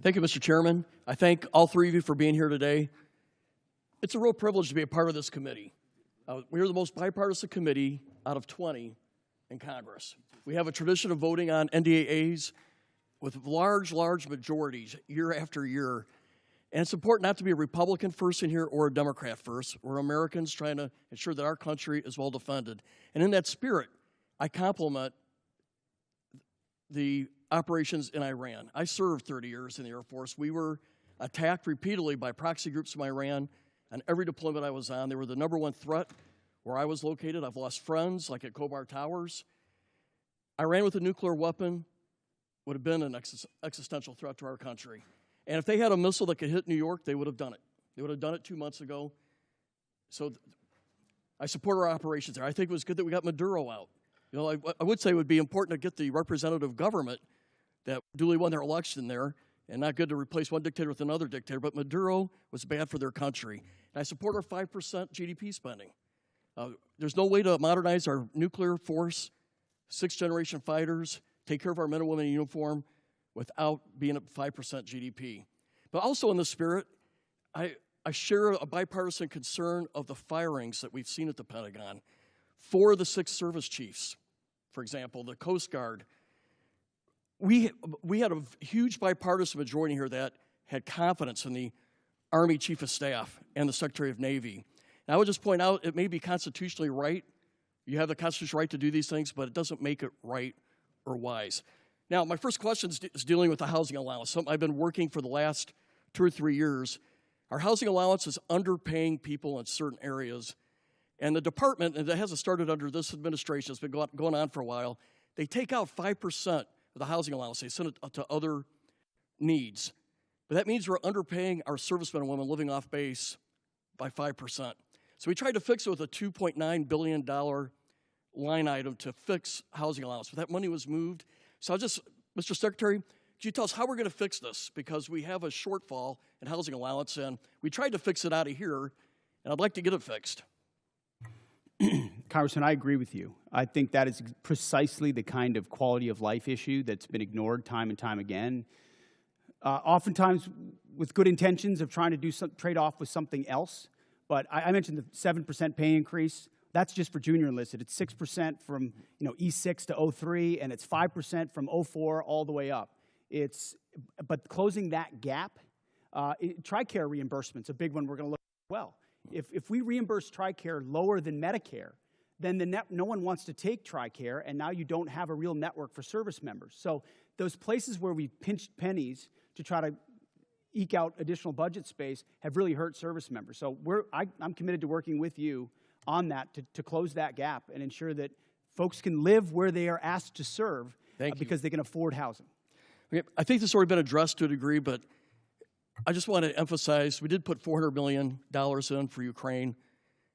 Thank you, Mr. Chairman. I thank all three of you for being here today. It's a real privilege to be a part of this committee. We're the most bipartisan committee out of 20 in Congress. We have a tradition of voting on NDAAs with large majorities year after year. And it's important not to be a Republican first in here or a Democrat first. We're Americans trying to ensure that our country is well defended. And in that spirit, I compliment the operations in Iran. I served 30 years in the Air Force. We were attacked repeatedly by proxy groups from Iran on every deployment I was on. They were the #1 threat where I was located. I've lost friends, like at Khobar Towers. Iran with a nuclear weapon would have been an existential threat to our country. And if they had a missile that could hit New York, they would have done it. They would have done it 2 months ago. So I support our operations there. I think it was good that we got Maduro out. You know, I would say it would be important to get the representative government that duly won their election there, and not good to replace one dictator with another dictator, but Maduro was bad for their country. And I support our 5% GDP spending. There's no way to modernize our nuclear force, 6th-generation fighters, take care of our men and women in uniform without being at 5% GDP. But also in the spirit, I share a bipartisan concern of the firings that we've seen at the Pentagon. 4 of the 6 service chiefs, for example, the Coast Guard. We had a huge bipartisan majority here that had confidence in the Army Chief of Staff and the Secretary of Navy. And I would just point out, it may be constitutionally right. You have the constitutional right to do these things, but it doesn't make it right or wise. Now, my first question is dealing with the housing allowance, something I've been working for the last 2 or 3 years. Our housing allowance is underpaying people in certain areas. And the department, and it hasn't started under this administration, it's been going on for a while, they take out 5% of the housing allowance. They send it to other needs. But that means we're underpaying our servicemen and women living off base by 5%. So we tried to fix it with a $2.9 billion line item to fix housing allowance. But that money was moved. So Mr. Secretary, could you tell us how we're going to fix this? Because we have a shortfall in housing allowance, and we tried to fix it out of here, and I'd like to get it fixed. Congressman, I agree with you. I think that is precisely the kind of quality of life issue that's been ignored time and time again. Oftentimes with good intentions of trying to do some trade-off with something else. But I mentioned the 7% pay increase. That's just for junior enlisted. It's 6% from E6 to 03, and it's 5% from 04 all the way up. But closing that gap, TRICARE reimbursement's a big one we're going to look at as well. If we reimburse TRICARE lower than Medicare, then no one wants to take TRICARE, and now you don't have a real network for service members. So those places where we pinched pennies to try to eke out additional budget space have really hurt service members. So I'm committed to working with you on that to close that gap and ensure that folks can live where they are asked to serve because they can afford housing. Okay, I think this has already been addressed to a degree, but I just want to emphasize we did put $400 million in for Ukraine.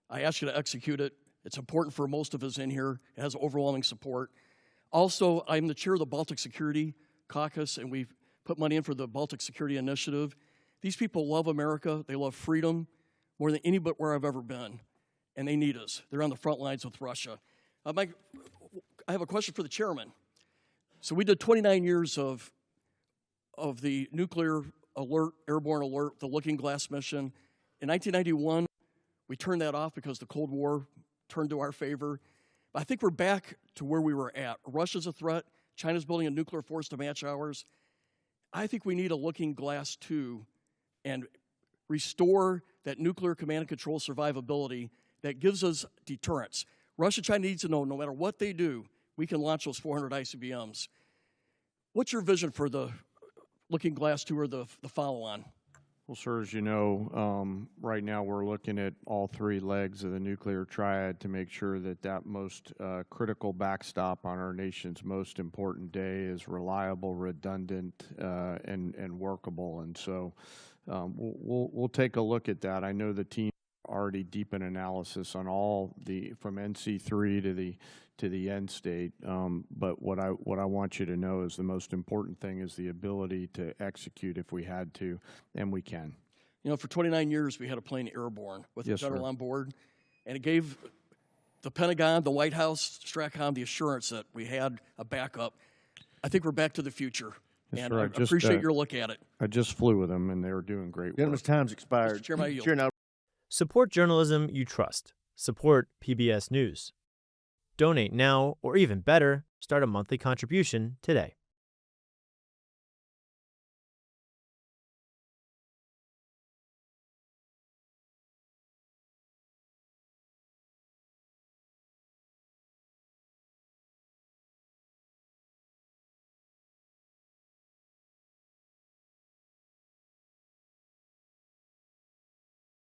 I asked you to execute it. It's important for most of us in here. It has overwhelming support. Also, I'm the chair of the Baltic Security Caucus, and we've put money in for the Baltic Security Initiative. These people love America. They love freedom more than anywhere I've ever been, and they need us. They're on the front lines with Russia. I have a question for the chairman. So we did 29 years of the nuclear alert, airborne alert, the Looking Glass mission. In 1991, we turned that off because the Cold War turned to our favor. But I think we're back to where we were at. Russia's a threat. China's building a nuclear force to match ours. I think we need a Looking Glass 2 and restore that nuclear command and control survivability that gives us deterrence. Russia, China needs to know no matter what they do, we can launch those 400 ICBMs. What's your vision for the Looking Glass 2 or the follow-on? Well, sir, as you know, right now we're looking at all 3 legs of the nuclear triad to make sure that that most critical backstop on our nation's most important day is reliable, redundant, and workable. And so we'll take a look at that. I know the team already deep in analysis on all from NC3 to the end state. But what I want you to know is the most important thing is the ability to execute if we had to, and we can. You know, for 29 years we had a plane airborne with the general on board, and it gave the Pentagon, the White House, STRATCOM the assurance that we had a backup. I think we're back to the future. Yes, And sir. I appreciate your look at it. I just flew with them, and they were doing great work. Gentleman's time's expired. Mr. Chairman, I yield. Chair, now Support journalism you trust. Support PBS News. Donate now, or even better, start a monthly contribution today.